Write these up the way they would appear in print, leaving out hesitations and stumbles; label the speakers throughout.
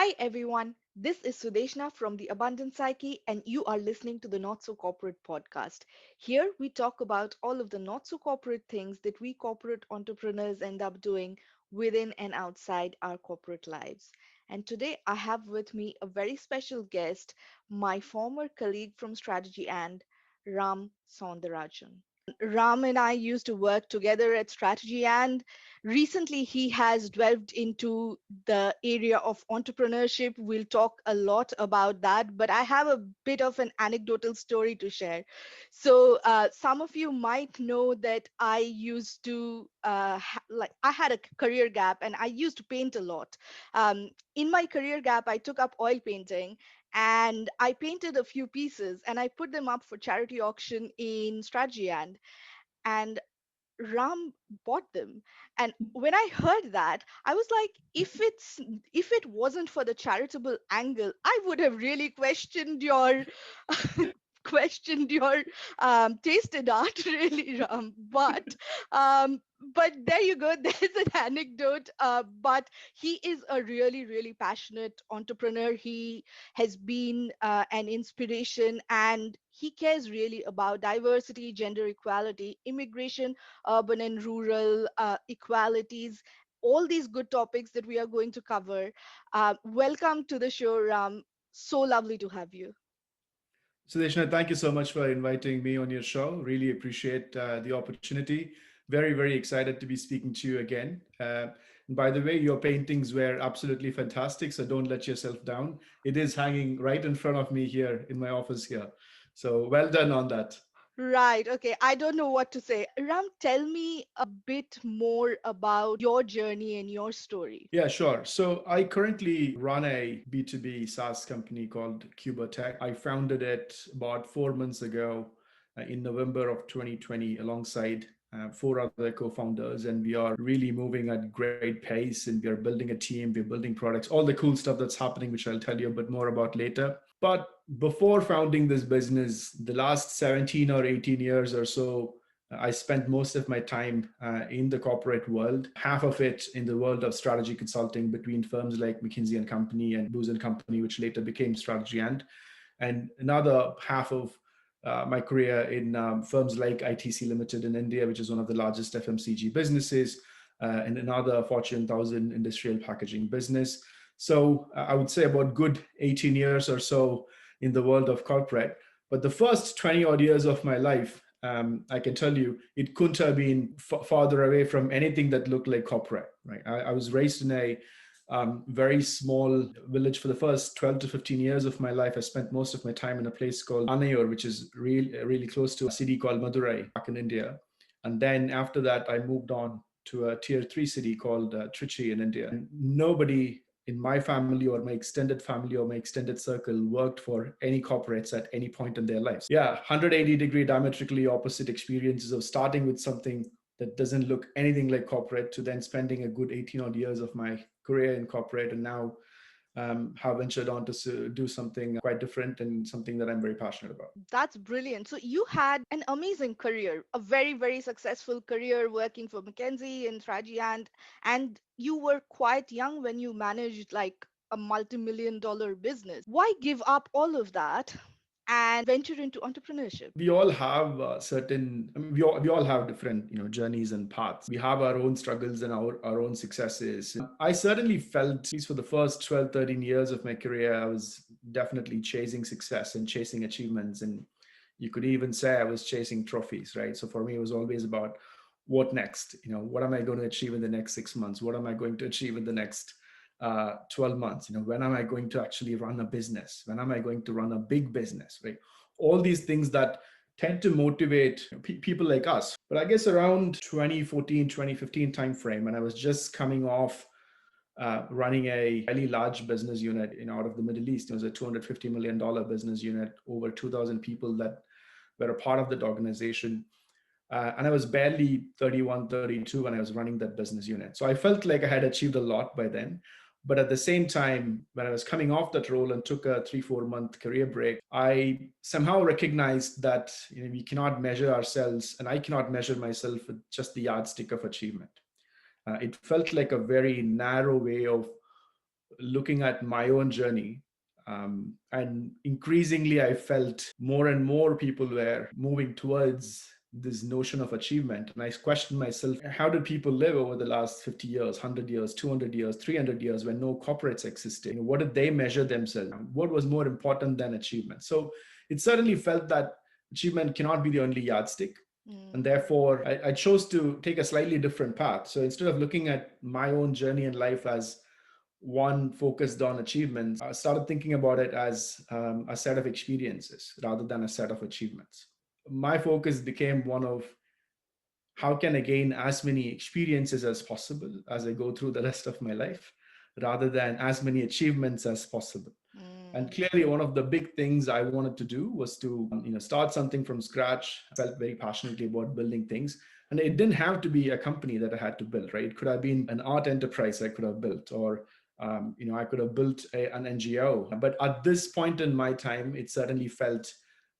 Speaker 1: Hi everyone, this is Sudeshna from the Abundant Psyche, and you are listening to the Not So Corporate podcast. Here we talk about all of the not so corporate things that we corporate entrepreneurs end up doing within and outside our corporate lives. And today I have with me a very special guest, my former colleague from Strategy and Ram Soundarajan. Ram and I used to work together at Strategy, and recently he has delved into the area of entrepreneurship. We'll talk a lot about that, but I have a bit of an anecdotal story to share. So, some of you might know that I used to, I had a career gap and I used to paint a lot. In my career gap, I took up oil painting and I painted a few pieces and I put them up for charity auction in Strategy and Ram bought them. And when I heard that, I was like, if it wasn't for the charitable angle, I would have really questioned your questioned your taste in art, really, Ram. Um, but there you go. There's an anecdote. But he is a really, really passionate entrepreneur. He has been an inspiration, and he cares really about diversity, gender equality, immigration, urban and rural equalities, all these good topics that we are going to cover. Welcome to the show, Ram. So lovely to have you.
Speaker 2: Sudeshna, thank you so much for inviting me on your show. Really appreciate the opportunity. Very, very excited to be speaking to you again. And by the way, your paintings were absolutely fantastic, so don't let yourself down. It is hanging right in front of me here in my office here. So well done on that.
Speaker 1: Right. Okay. I don't know what to say. Ram, tell me a bit more about your journey and your story.
Speaker 2: Yeah, sure. So I currently run a B2B SaaS company called Cuba Tech. I founded it about 4 months ago in November of 2020 alongside four other co-founders, and we are really moving at great pace, and we are building a team, we're building products, all the cool stuff that's happening, which I'll tell you a bit more about later. But before founding this business, the last 17 or 18 years or so, I spent most of my time in the corporate world, half of it in the world of strategy consulting between firms like McKinsey and Company and Booz and Company, which later became Strategy and another half of my career in firms like ITC Limited in India, which is one of the largest FMCG businesses, and another Fortune 1000 industrial packaging business. So I would say about good 18 years or so in the world of corporate. But the first 20 odd years of my life, I can tell you, it couldn't have been farther away from anything that looked like corporate. Right? I was raised in a very small village for the first 12 to 15 years of my life. I spent most of my time in a place called Anayor, which is really close to a city called Madurai back in India. And then after that, I moved on to a tier three city called Trichy in India. And nobody in my family or my extended family or my extended circle worked for any corporates at any point in their lives. Yeah, 180-degree diametrically opposite experiences of starting with something that doesn't look anything like corporate to then spending a good 18 odd years of my career in corporate, and now have ventured on to do something quite different and something that I'm very passionate about.
Speaker 1: That's brilliant. So you had an amazing career, a very, very successful career working for McKinsey and Strategy, and you were quite young when you managed like a multi-million dollar business. Why give up all of that and venture into entrepreneurship?
Speaker 2: We all have certain, I mean, we all have different, journeys and paths. We have our own struggles and our own successes. I certainly felt, at least for the first 12, 13 years of my career, I was definitely chasing success and chasing achievements. And you could even say I was chasing trophies, right? So for me, it was always about what next? What am I going to achieve in the next 6 months? What am I going to achieve in the next 12 months? When am I going to actually run a business? When am I going to run a big business, right? All these things that tend to motivate people like us. But I guess around 2014, 2015 timeframe, when I was just coming off running a fairly large business unit out of the Middle East. It was a $250 million business unit, over 2,000 people that were a part of that organization. And I was barely 31, 32 when I was running that business unit. So I felt like I had achieved a lot by then. But at the same time, when I was coming off that role and took a 3-4 month career break, I somehow recognized that we cannot measure ourselves, and I cannot measure myself with just the yardstick of achievement. It felt like a very narrow way of looking at my own journey. And increasingly, I felt more and more people were moving towards this notion of achievement. And I questioned myself, how did people live over the last 50 years, 100 years, 200 years, 300 years when no corporates existed? What did they measure themselves? What was more important than achievement? So it certainly felt that achievement cannot be the only yardstick. And
Speaker 1: Mm.
Speaker 2: therefore, I chose to take a slightly different path. So instead of looking at my own journey in life as one focused on achievements, I started thinking about it as a set of experiences rather than a set of achievements. My focus became one of how can I gain as many experiences as possible as I go through the rest of my life, rather than as many achievements as possible. And
Speaker 1: Mm.
Speaker 2: clearly, one of the big things I wanted to do was to start something from scratch. I felt very passionately about building things. And it didn't have to be a company that I had to build, right? It could have been an art enterprise I could have built, or I could have built an NGO. But at this point in my time, it certainly felt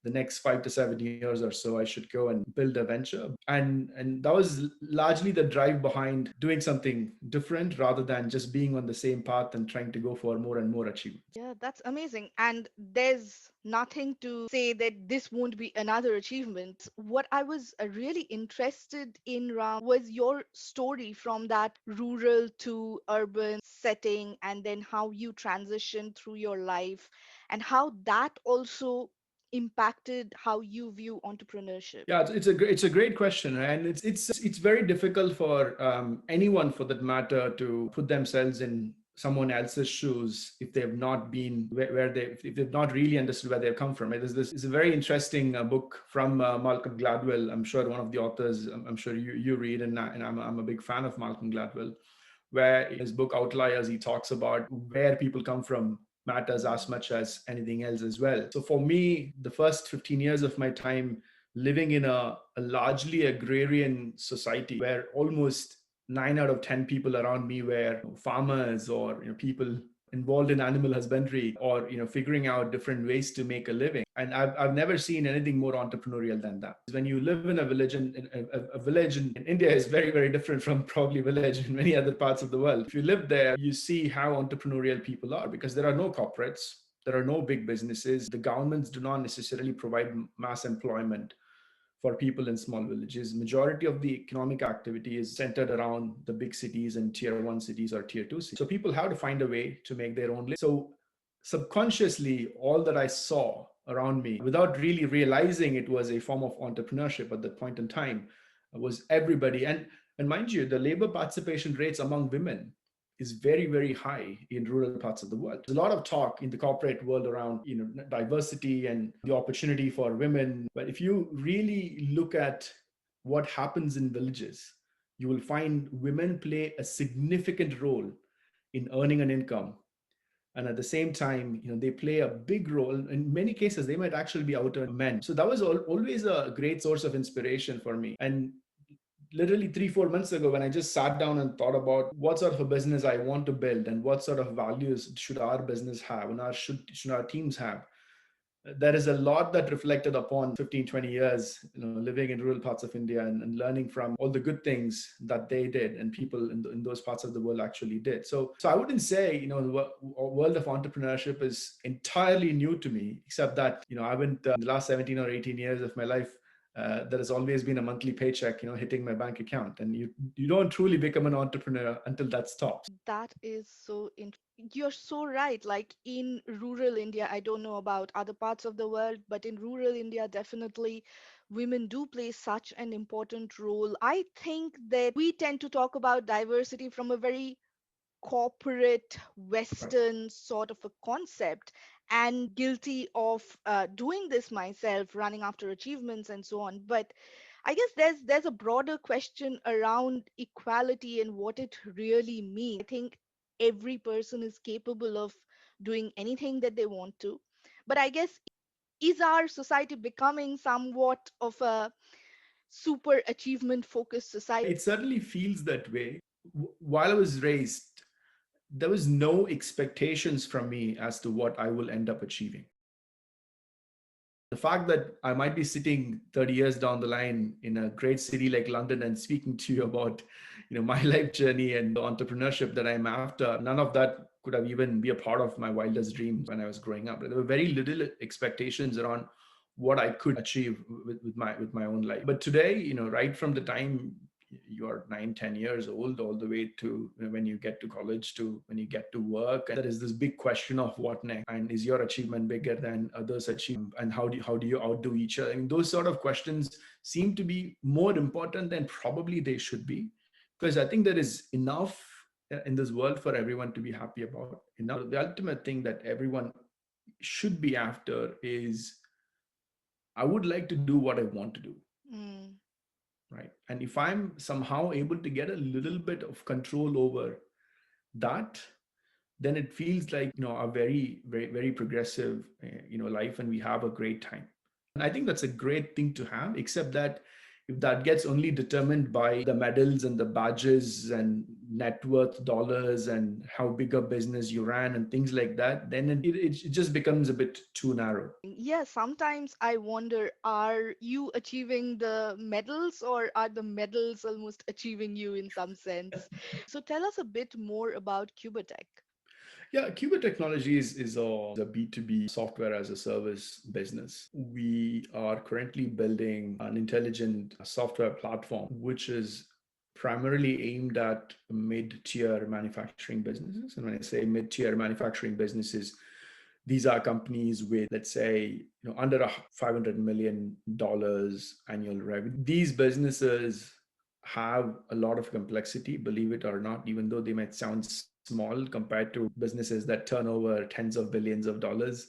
Speaker 2: the next 5 to 7 years or so, I should go and build a venture. And that was largely the drive behind doing something different rather than just being on the same path and trying to go for more and more achievements.
Speaker 1: Yeah, that's amazing. And there's nothing to say that this won't be another achievement. What I was really interested in, Ram, was your story from that rural to urban setting, and then how you transitioned through your life, and how that also impacted how you view entrepreneurship.
Speaker 2: Yeah, it's a great question, and it's very difficult for anyone, for that matter, to put themselves in someone else's shoes if they've not been where they if they've not really understood where they've come from. There's this is a very interesting book from Malcolm Gladwell. I'm sure one of the authors. I'm sure you read, and I'm a big fan of Malcolm Gladwell, where in his book Outliers, he talks about where people come from matters as
Speaker 1: Mm.
Speaker 2: much as anything else as well. So for me, the first 15 years of my time living in a largely agrarian society where almost 9 out of 10 people around me were farmers, or people involved in animal husbandry, or figuring out different ways to make a living. And I've never seen anything more entrepreneurial than that. When you live in a village, a village in India is very, very different from probably village in many other parts of the world. If you live there, you see how entrepreneurial people are, because there are no corporates, there are no big businesses. The governments do not necessarily provide mass employment for people in small villages. Majority of the economic activity is centered around the big cities and tier one cities or tier two cities. So people have to find a way to make their own living. So subconsciously, all that I saw around me, without really realizing it was a form of entrepreneurship at that point in time, was everybody. And mind you, the labor participation rates among women is very, very high in rural parts of the world. There's a lot of talk in the corporate world around diversity and the opportunity for women, but if you really look at what happens in villages, you will find women play a significant role in earning an income. And at the same time, they play a big role. In many cases, they might actually be outer men. So that was always a great source of inspiration for me. And literally 3 4 months ago, when I just sat down and thought about what sort of a business I want to build and what sort of values should our business have, and should our teams have, there is a lot that reflected upon 15 20 years living in rural parts of India, and learning from all the good things that they did and people in those parts of the world actually did. So I wouldn't say the world of entrepreneurship is entirely new to me, except that I haven't the last 17 or 18 years of my life, there has always been a monthly paycheck hitting my bank account, and you don't truly become an entrepreneur until that stops.
Speaker 1: That is so interesting. You're so right. Like in rural India, I don't know about other parts of the world, but in rural India, definitely women do play such an important role. I think that we tend to talk about diversity from a very corporate Western sort of a concept, and guilty of doing this myself, running after achievements and so on. But I guess there's a broader question around equality and what it really means. I think every person is capable of doing anything that they want to. But I guess, is our society becoming somewhat of a super achievement focused society?
Speaker 2: It certainly feels that way. While I was raised, there was no expectations from me as to what I will end up achieving. The fact that I might be sitting 30 years down the line in a great city like London and speaking to you about my life journey and the entrepreneurship that I'm after, none of that could have even be a part of my wildest dreams when I was growing up. There were very little expectations around what I could achieve with my own life. But today, right from the time you're 9, 10 years old, all the way to when you get to college, to when you get to work, and there is this big question of what next, and is your achievement bigger than others' achievement, and how do you outdo each other? I mean, those sort of questions seem to be more important than probably they should be, because I think there is enough in this world for everyone to be happy about. Enough. The ultimate thing that everyone should be after is, I would like to do what I want to do,
Speaker 1: Mm.
Speaker 2: right? And if I'm somehow able to get a little bit of control over that, then it feels like a very very very progressive life, and we have a great time. And I think that's a great thing to have, except that if that gets only determined by the medals and the badges and net worth dollars and how big a business you ran and things like that, then it just becomes a bit too narrow.
Speaker 1: Yeah, sometimes I wonder, are you achieving the medals or are the medals almost achieving you in some sense? So tell us a bit more about Cuba Tech.
Speaker 2: Yeah, Cuba Technologies is a B2B software as a service business. We are currently building an intelligent software platform, which is primarily aimed at mid-tier manufacturing businesses. And when I say mid-tier manufacturing businesses, these are companies with, let's say, under $500 million annual revenue. These businesses have a lot of complexity, believe it or not, even though they might sound small compared to businesses that turn over tens of billions of dollars.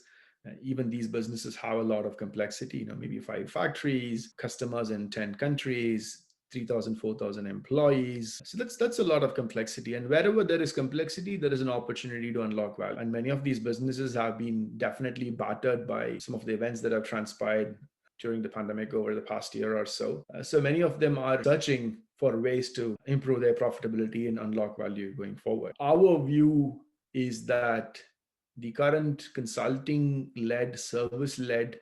Speaker 2: Even these businesses have a lot of complexity, maybe 5 factories, customers in 10 countries, 3,000, 4,000 employees. So that's a lot of complexity. And wherever there is complexity, there is an opportunity to unlock value. And many of these businesses have been definitely battered by some of the events that have transpired during the pandemic over the past year or so. So many of them are searching for ways to improve their profitability and unlock value going forward. Our view is that the current consulting led, service led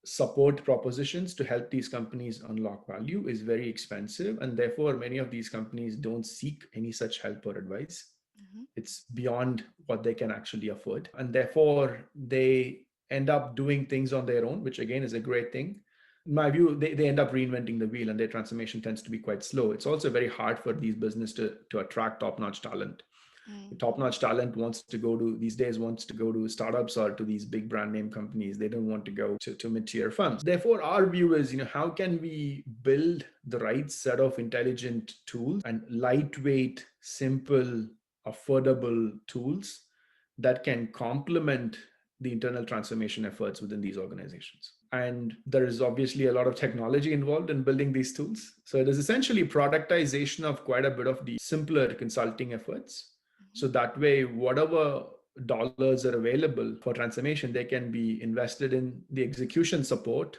Speaker 2: support propositions to help these companies unlock value is very expensive, and therefore many of these companies don't seek any such help or advice.
Speaker 1: Mhm.
Speaker 2: It's beyond what they can actually afford, and therefore they end up doing things on their own, which again is a great thing. In my view, they end up reinventing the wheel, and their transformation tends to be quite slow. It's also very hard for these businesses to attract top-notch talent.
Speaker 1: Mm.
Speaker 2: Top-notch talent wants to go to these days wants to go to startups or to these big brand name companies. They don't want to go to mid-tier firms. Therefore, our view is, how can we build the right set of intelligent tools and lightweight, simple, affordable tools that can complement the internal transformation efforts within these organizations. And there is obviously a lot of technology involved in building these tools. So it is essentially productization of quite a bit of the simpler consulting efforts.
Speaker 1: Mhm.
Speaker 2: So that way, whatever dollars are available for transformation, they can be invested in the execution support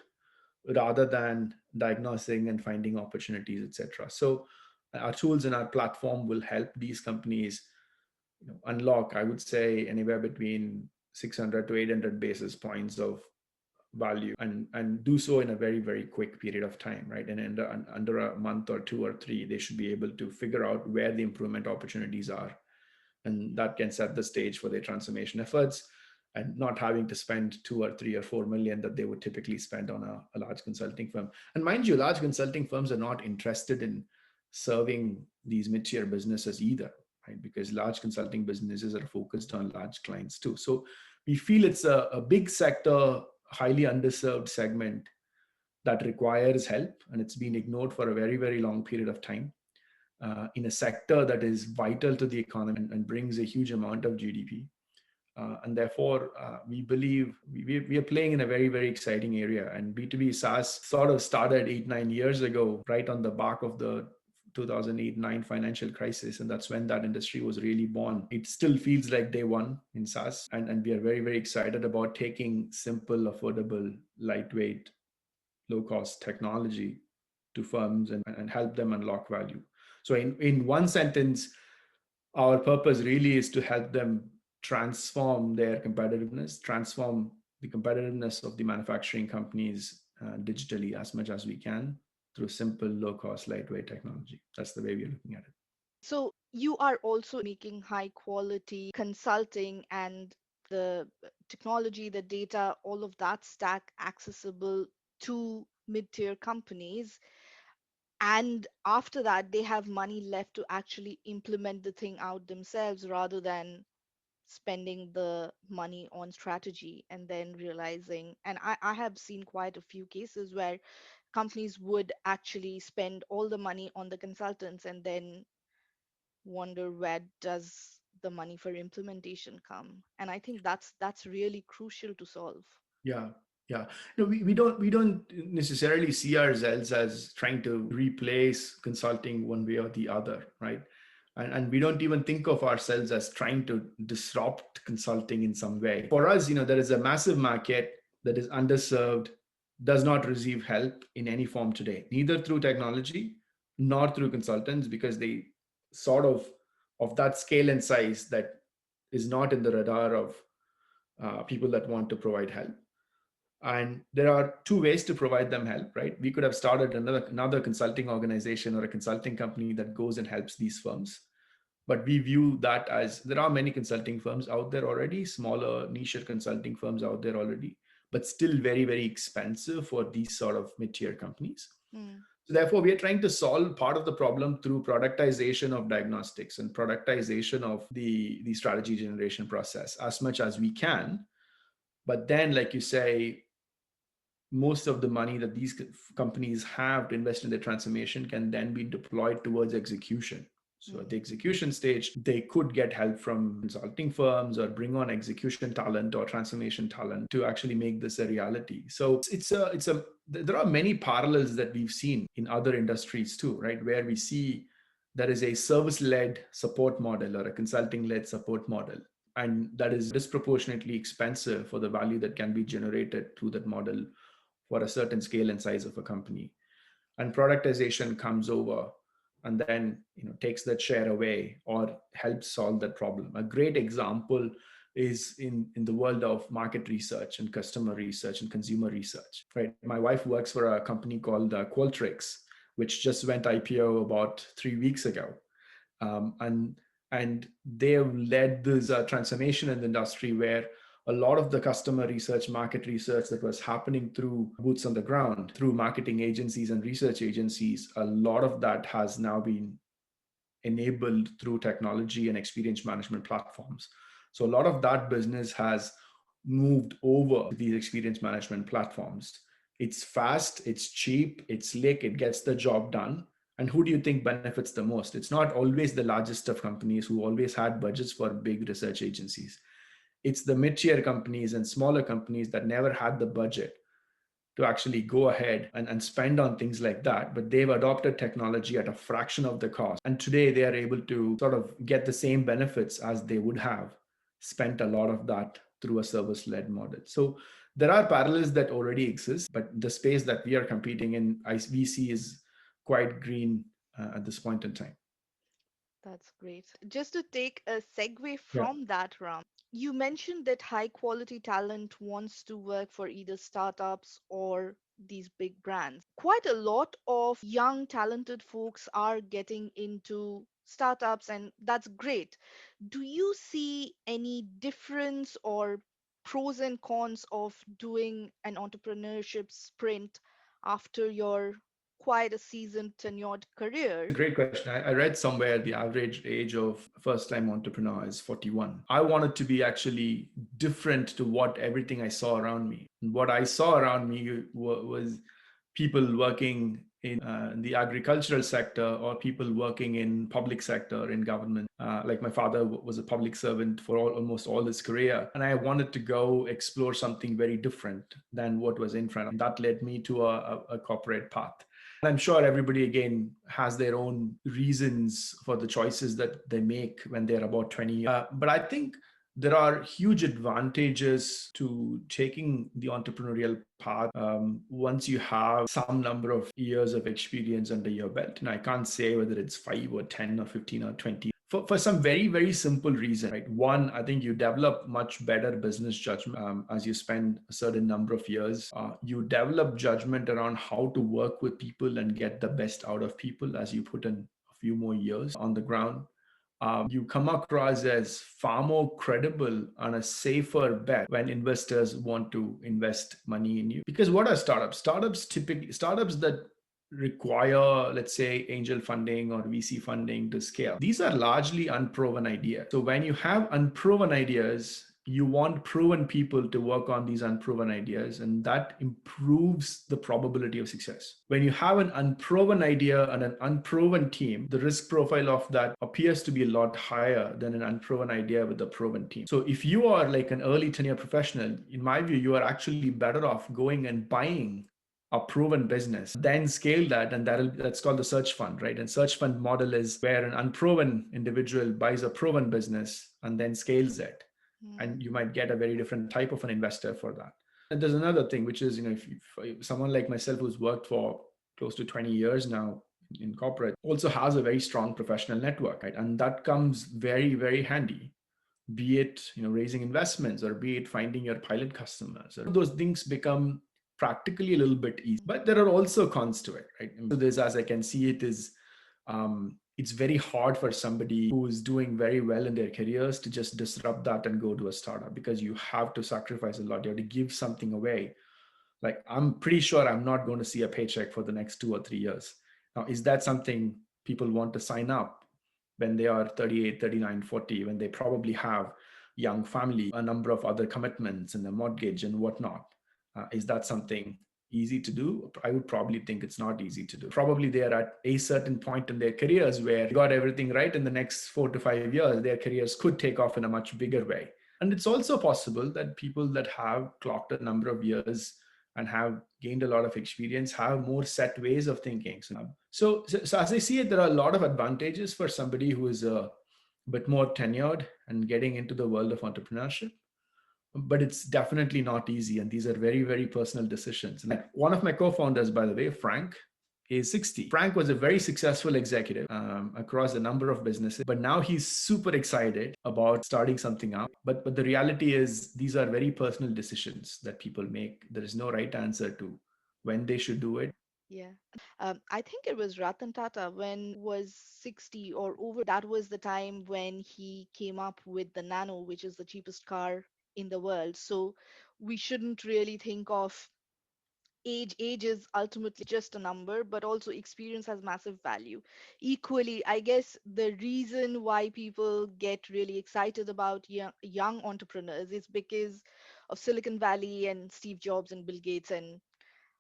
Speaker 2: rather than diagnosing and finding opportunities, etc. So our tools and our platform will help these companies unlock, I would say, anywhere between 600 to 800 basis points of value, and do so in a very very quick period of time, right? And under a month or 2 or 3, they should be able to figure out where the improvement opportunities are, and that can set the stage for their transformation efforts, and not having to spend 2 or 3 or 4 million that they would typically spend on a large consulting firm. And mind you, large consulting firms are not interested in serving these mid-tier businesses either, right? Because large consulting businesses are focused on large clients too. So we feel it's a big sector, highly underserved segment that requires help, and it's been ignored for a very very long period of time, in a sector that is vital to the economy and brings a huge amount of GDP. And therefore, we believe we are playing in a very, very exciting area. And B2B SaaS sort of started 8, 9 years ago, right on the back of the 2008-9 financial crisis. And that's when that industry was really born. It still feels like day one in SaaS. And we are very, very excited about taking simple, affordable, lightweight, low cost technology to firms and help them unlock value. So in one sentence, our purpose really is to help them transform their competitiveness, transform the competitiveness of the manufacturing companies digitally as much as we can through simple, low cost, lightweight technology. That's the way we're looking at it.
Speaker 1: you are also making high quality consulting and the technology, the data, all of that stack accessible to mid-tier companies. And after that, they have money left to actually implement the thing out themselves rather than spending the money on strategy and then realizing. And I have seen quite a few cases where companies would actually spend all the money on the consultants and then wonder where does the money for implementation come. And I think that's really crucial to solve.
Speaker 2: Yeah, yeah. No, we don't necessarily see ourselves as trying to replace consulting one way or the other, right? And we don't even think of ourselves as trying to disrupt consulting in some way. For us, there is a massive market that is underserved, does not receive help in any form today, neither through technology nor through consultants, because they sort of that scale and size that is not in the radar of people that want to provide help. And there are two ways to provide them help, right? We could have started another consulting organization or a consulting company that goes and helps these firms. But we view that as there are many consulting firms out there already, smaller niche consulting firms out there already, but still very, very expensive for these sort of mid-tier companies.
Speaker 1: Mm,
Speaker 2: So therefore, we are trying to solve part of the problem through productization of diagnostics and productization of the strategy generation process as much as we can. But then, like you say, most of the money that these companies have to invest in their transformation can then be deployed towards execution. So at the
Speaker 1: mm,
Speaker 2: execution stage, they could get help from consulting firms or bring on execution talent or transformation talent to actually make this a reality. So it's a there are many parallels that we've seen in other industries too, right? Where we see there is a service-led support model or a consulting-led support model, and that is disproportionately expensive for the value that can be generated through that model for a certain scale and size of a company. And productization comes over and then takes that share away or helps solve that problem. A great example is in the world of market research and customer research and consumer research, right? My wife works for a company called Qualtrics, which just went IPO about 3 weeks ago. Um, and and they have led this transformation in the industry where a lot of the customer research, market research that was happening through boots on the ground, through marketing agencies and research agencies, a lot of that has now been enabled through technology and experience management platforms. So a lot of that business has moved over to these experience management platforms. It's fast, it's cheap, it's slick, it gets the job done. And who do you think benefits the most? It's not always the largest of companies who always had budgets for big research agencies. It's the mid-tier companies and smaller companies that never had the budget to actually go ahead and spend on things like that, but they've adopted technology at a fraction of the cost. And today they are able to sort of get the same benefits as they would have spent a lot of that through a service-led model. So there are parallels that already exist, but the space that we are competing in, we see is quite green at this point in time.
Speaker 1: that's great. Just to take a segue
Speaker 2: Yeah.
Speaker 1: from that, Ram, you mentioned that high quality talent wants to work for either startups or these big brands. Quite a lot of young, talented folks are getting into startups, and that's great. Do you see any difference or pros and cons of doing an entrepreneurship sprint after your quite a seasoned, tenured career?
Speaker 2: Great question. I read somewhere the average age of first time entrepreneur is 41. I wanted to be actually different to what everything I saw around me. And what I saw around me was people working in the agricultural sector or people working in public sector in government. Like my father was a public servant for almost all his career, and I wanted to go explore something very different than what was in front. And that led me to a corporate path. I'm sure everybody again has their own reasons for the choices that they make when they're about 20. But I think there are huge advantages to taking the entrepreneurial path once you have some number of years of experience under your belt. And I can't say whether it's 5 or 10 or 15 or 20 for some very, very simple reason, right? One, I think you develop much better business judgment as you spend a certain number of years. You develop judgment around how to work with people and get the best out of people as you put in a few more years on the ground. you come across as far more credible and a safer bet when investors want to invest money in you. Because what are startups? Startups that require, let's say, angel funding or VC funding to scale. These are largely unproven ideas. So when you have unproven ideas, you want proven people to work on these unproven ideas, and that improves the probability of success. When you have an unproven idea and an unproven team, the risk profile of that appears to be a lot higher than an unproven idea with a proven team. So if you are like an early tenure professional, in my view, you are actually better off going and buying a proven business, then scale that, and that's called the search fund, right? And search fund model is where an unproven individual buys a proven business and then scales it,
Speaker 1: Mm,
Speaker 2: and you might get a very different type of an investor for that. And there's another thing, which is, if someone like myself who's worked for close to 20 years now in corporate also has a very strong professional network, right? And that comes very, very handy, be it raising investments or be it finding your pilot customers. Those things become practically a little bit easy, but there are also cons to it, right? So there's, as I can see it, is it's very hard for somebody who is doing very well in their careers to just disrupt that and go to a startup, because you have to sacrifice a lot. You have to give something away. Like, I'm pretty sure I'm not going to see a paycheck for the next 2 or 3 years. Now, is that something people want to sign up when they are 38, 39, 40, when they probably have young family, a number of other commitments and a mortgage and whatnot? Is that something easy to do? I would probably think it's not easy to do. Probably they are at a certain point in their careers where they got everything right. In the next 4 to 5 years, their careers could take off in a much bigger way. And it's also possible that people that have clocked a number of years and have gained a lot of experience have more set ways of thinking. So as I see it, there are a lot of advantages for somebody who is a bit more tenured and getting into the world of entrepreneurship, but it's definitely not easy. And these are very, very personal decisions. And one of my co-founders, by the way, Frank, is 60. Frank was a very successful executive across a number of businesses, but now he's super excited about starting something up. But the reality is, these are very personal decisions that people make. There is no right answer to when they should do it.
Speaker 1: yeah. I think it was Ratan Tata when was 60 or over. That was the time when he came up with the Nano, which is the cheapest car in the world. So we shouldn't really think of age. Age is ultimately just a number, but also experience has massive value. Equally, I guess the reason why people get really excited about young entrepreneurs is because of Silicon Valley and Steve Jobs and Bill Gates and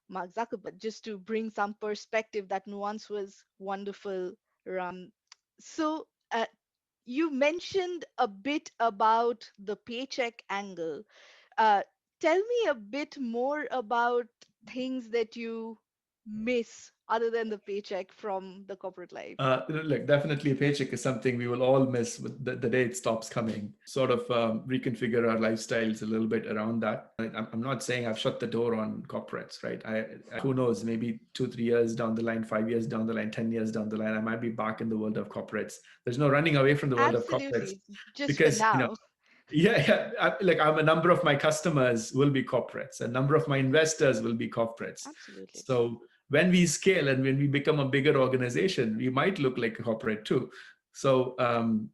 Speaker 1: Mark Zuckerberg. Just to bring some perspective, that nuance was wonderful, Ram. So, you mentioned a bit about the paycheck angle. uh, Tell me a bit more about things that you miss other than the paycheck from the corporate life.
Speaker 2: Look, definitely a paycheck is something we will all miss with the day it stops coming. Sort of reconfigure our lifestyles a little bit around that. I'm not saying I've shut the door on corporates, right? Who knows, maybe 2, 3 years down the line, 5 years down the line, 10 years down the line, I might be back in the world of corporates. There's no running away from the world of corporates,
Speaker 1: Absolutely, just for
Speaker 2: because,
Speaker 1: now.
Speaker 2: yeah, I'm a number of my customers will be corporates, a number of my investors will be corporates.
Speaker 1: Absolutely.
Speaker 2: So when we scale and when we become a bigger organization, we might look like a corporate too. So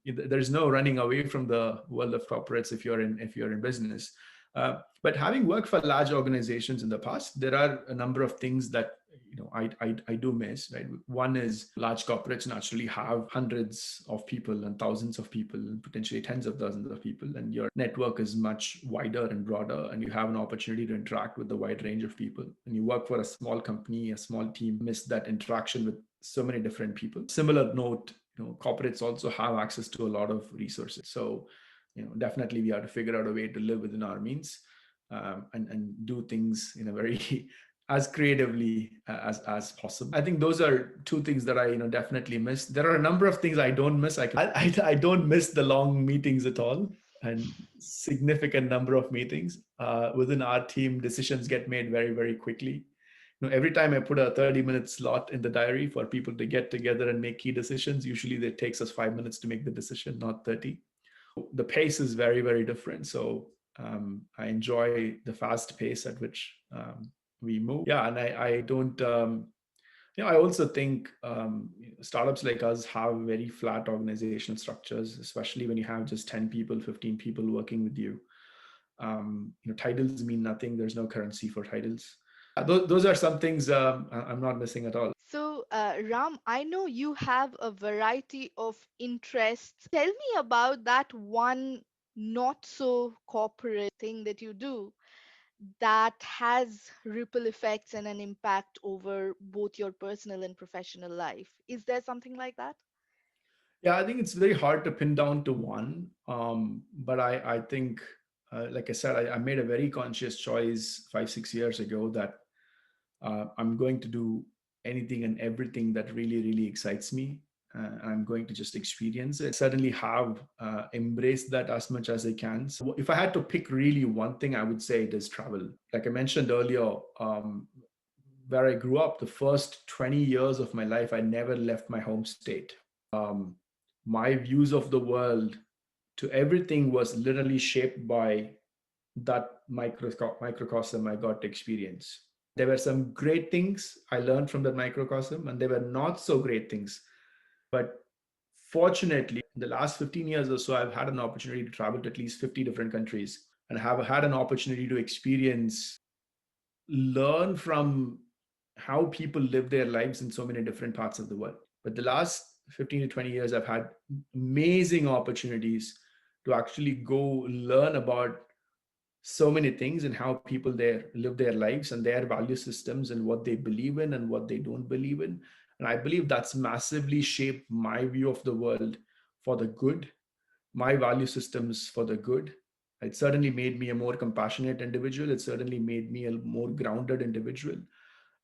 Speaker 2: there's no running away from the world of corporates if you're in business. But having worked for large organizations in the past, there are a number of things that I do miss. Right, one is large corporates naturally have hundreds of people and thousands of people and potentially tens of thousands of people, and your network is much wider and broader, and you have an opportunity to interact with a wide range of people. When you work for a small company, a small team, miss that interaction with so many different people. Similar note, corporates also have access to a lot of resources. So definitely we have to figure out a way to live within our means, and do things in a very as creatively as possible. I think those are two things that I definitely miss. There are a number of things I don't miss. I don't miss the long meetings at all, and significant number of meetings within our team. Decisions get made very, very quickly. Every time I put a 30-minute slot in the diary for people to get together and make key decisions, usually it takes us 5 minutes to make the decision, not 30. The pace is very, very different. So I enjoy the fast pace at which we move. Yeah, and I don't. I also think startups like us have very flat organizational structures, especially when you have just 10 people, 15 people working with you. Titles mean nothing. There's no currency for titles. Those are some things I'm not missing at all.
Speaker 1: So, Ram, I know you have a variety of interests. Tell me about that one not so corporate thing that you do that has ripple effects and an impact over both your personal and professional life. Is there something like that?
Speaker 2: Yeah, I think it's very hard to pin down to one. But I think, like I said, I made a very conscious choice 5, 6 years ago that I'm going to do anything and everything that really, really excites me. I'm going to just experience it. Certainly have embraced that as much as I can. So if I had to pick really one thing, I would say it is travel. Like I mentioned earlier, where I grew up, the first 20 years of my life, I never left my home state. Um, my views of the world to everything was literally shaped by that microcosm I got to experience. There were some great things I learned from that microcosm, and there were not so great things. But fortunately, in the last 15 years or so, I've had an opportunity to travel to at least 50 different countries and have had an opportunity to experience, learn from how people live their lives in so many different parts of the world. But the last 15 to 20 years, I've had amazing opportunities to actually go learn about so many things and how people there live their lives and their value systems and what they believe in and what they don't believe in. And I believe that's massively shaped my view of the world for the good, my value systems for the good. It certainly made me a more compassionate individual. It certainly made me a more grounded individual.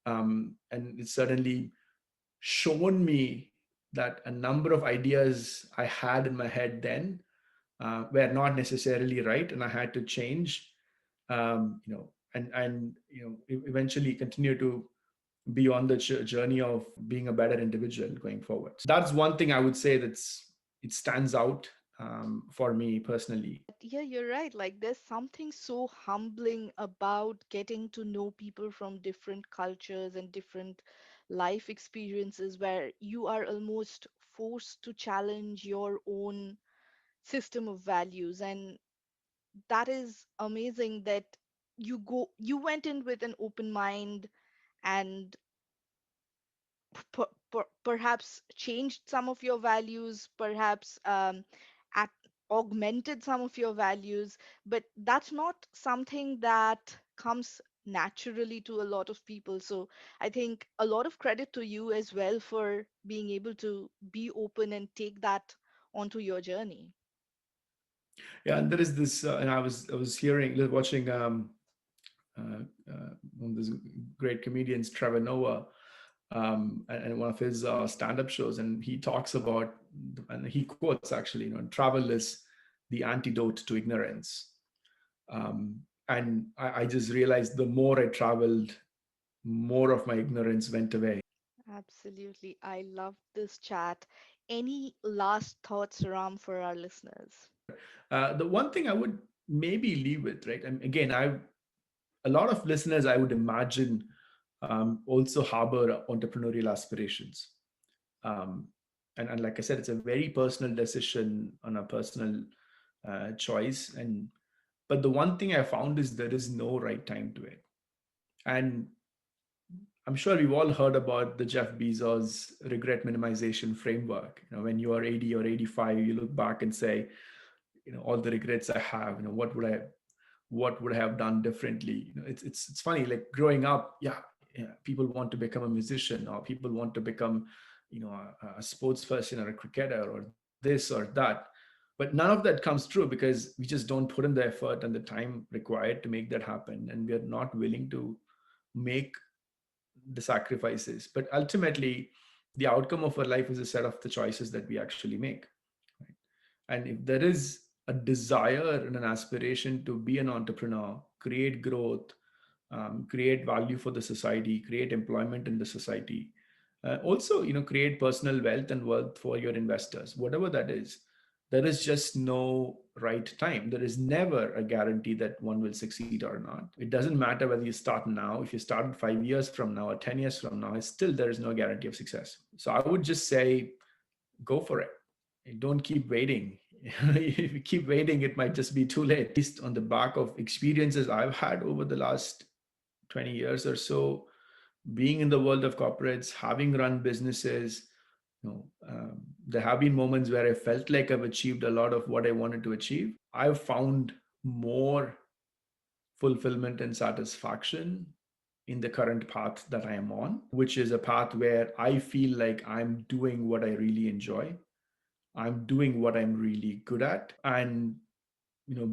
Speaker 2: And it certainly shown me that a number of ideas I had in my head then were not necessarily right, and I had to change. And eventually continue to be on the journey of being a better individual going forward. So that's one thing I would say it stands out for me personally.
Speaker 1: Yeah, you're right. Like, there's something so humbling about getting to know people from different cultures and different life experiences where you are almost forced to challenge your own system of values. And that is amazing that you went in with an open mind and perhaps changed some of your values, perhaps augmented some of your values, but that's not something that comes naturally to a lot of people. So I think a lot of credit to you as well for being able to be open and take that onto your journey.
Speaker 2: Yeah, and there is this, and I was hearing, watching uh, one of those great comedians, Trevor Noah, and one of his stand-up shows, and he talks about, and he quotes actually, travel is the antidote to ignorance. And I just realized the more I traveled, more of my ignorance went away.
Speaker 1: Absolutely. I love this chat. Any last thoughts, Ram, for our listeners?
Speaker 2: The one thing I would maybe leave with, right? And again, a lot of listeners, I would imagine, also harbor entrepreneurial aspirations. Um, and like I said, it's a very personal decision on a personal choice. But the one thing I found is there is no right time to it. And I'm sure we've all heard about the Jeff Bezos regret minimization framework. When you are 80 or 85, you look back and say, all the regrets I have, what would I have done differently? It's funny, like growing up, yeah, people want to become a musician, or people want to become, a sports person or a cricketer or this or that. But none of that comes true because we just don't put in the effort and the time required to make that happen. And we are not willing to make the sacrifices. But ultimately, the outcome of our life is a set of the choices that we actually make. Right? And if there is a desire and an aspiration to be an entrepreneur, create growth, create value for the society, create employment in the society, also create personal wealth and wealth for your investors, whatever that is, There is just no right time. There is never a guarantee that one will succeed or not. It doesn't matter whether you start now, if you started 5 years from now or 10 years from now, it's still there is no guarantee of success. So I would just say go for it. Don't keep waiting. If you keep waiting, it might just be too late. At least on the back of experiences I've had over the last 20 years or so, being in the world of corporates, having run businesses, there have been moments where I felt like I've achieved a lot of what I wanted to achieve. I've found more fulfillment and satisfaction in the current path that I am on, which is a path where I feel like I'm doing what I really enjoy. I'm doing what I'm really good at, and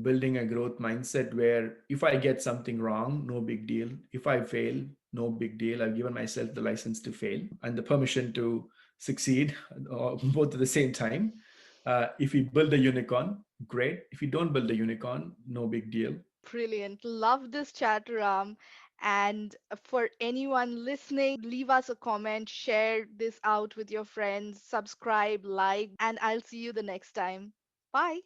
Speaker 2: building a growth mindset where if I get something wrong, no big deal. If I fail, no big deal. I've given myself the license to fail and the permission to succeed, both at the same time. If we build a unicorn, great. If you don't build a unicorn, no big deal.
Speaker 1: Brilliant. Love this chat, Ram. And for anyone listening, leave us a comment, share this out with your friends, subscribe, like, and I'll see you the next time. Bye.